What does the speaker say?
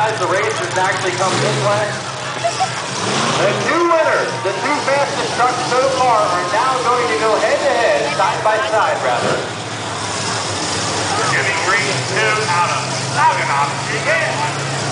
guys, the race has actually come this way. The two winners, the two fastest trucks so far, are now going to go head-to-head, side by side, rather. Giving race 2 out of Saginaw again.